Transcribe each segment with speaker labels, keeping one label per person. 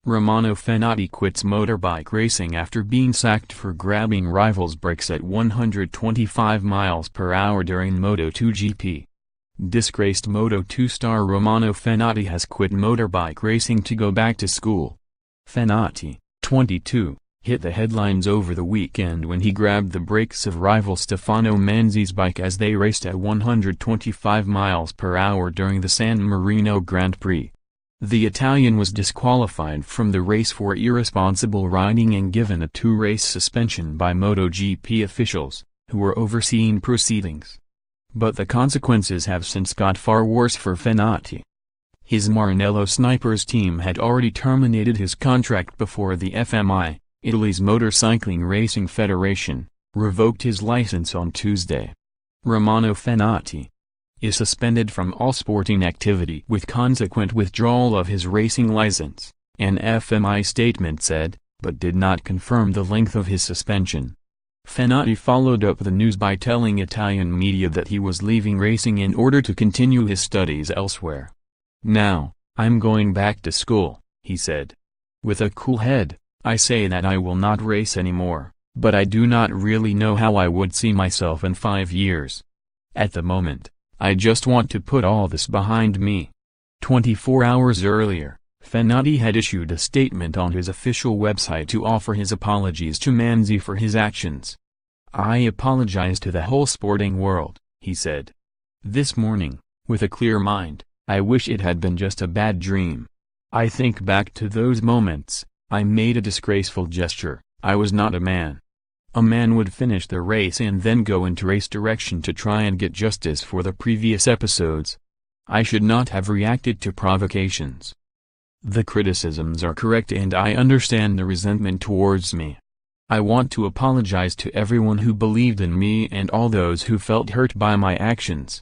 Speaker 1: Romano Fenati quits motorbike racing after being sacked for grabbing rivals' brakes at 125 miles per hour during Moto2 GP. Disgraced Moto2 star Romano Fenati has quit motorbike racing to go back to school. Fenati, 22, hit the headlines over the weekend when he grabbed the brakes of rival Stefano Manzi's bike as they raced at 125 miles per hour during the San Marino Grand Prix. The Italian was disqualified from the race for irresponsible riding and given a 2-race suspension by MotoGP officials, who were overseeing proceedings. But the consequences have since got far worse for Fenati. His Maranello Snipers team had already terminated his contract before the FMI, Italy's motorcycling racing federation, revoked his license on Tuesday. Romano Fenati is suspended from all sporting activity with consequent withdrawal of his racing license, an FMI statement said, but did not confirm the length of his suspension. Fenati followed up the news by telling Italian media that he was leaving racing in order to continue his studies elsewhere. "Now, I'm going back to school," he said. "With a cool head, I say that I will not race anymore, but I do not really know how I would see myself in 5 years. At the moment, I just want to put all this behind me." 24 hours earlier, Fenati had issued a statement on his official website to offer his apologies to Manzi for his actions. "I apologize to the whole sporting world," he said. "This morning, with a clear mind, I wish it had been just a bad dream. I think back to those moments, I made a disgraceful gesture. I was not a man. A man would finish the race and then go into race direction to try and get justice for the previous episodes. I should not have reacted to provocations. The criticisms are correct and I understand the resentment towards me. I want to apologize to everyone who believed in me and all those who felt hurt by my actions.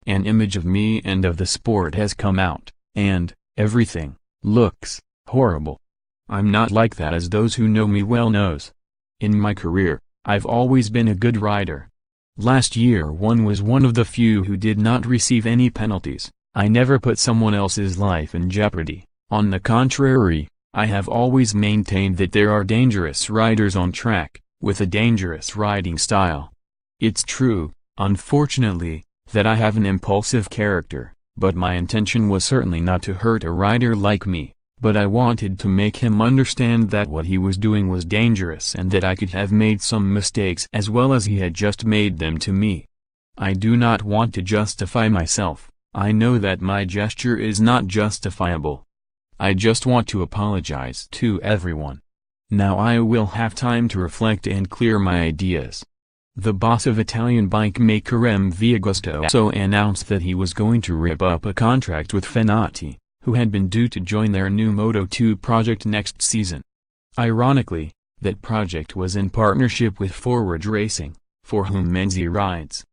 Speaker 1: An image of me and of the sport has come out, and everything looks horrible. I'm not like that, as those who know me well knows. In my career, I've always been a good rider. Last year was one of the few who did not receive any penalties. I never put someone else's life in jeopardy. On the contrary, I have always maintained that there are dangerous riders on track, with a dangerous riding style. It's true, unfortunately, that I have an impulsive character, but my intention was certainly not to hurt a rider like me. But I wanted to make him understand that what he was doing was dangerous and that I could have made some mistakes as well as he had just made them to me. I do not want to justify myself. I know that my gesture is not justifiable. I just want to apologize to everyone. Now I will have time to reflect and clear my ideas." The boss of Italian bike maker MV Agusto also announced that he was going to rip up a contract with Fenati, who had been due to join their new Moto2 project next season. Ironically, that project was in partnership with Forward Racing, for whom Manzi rides.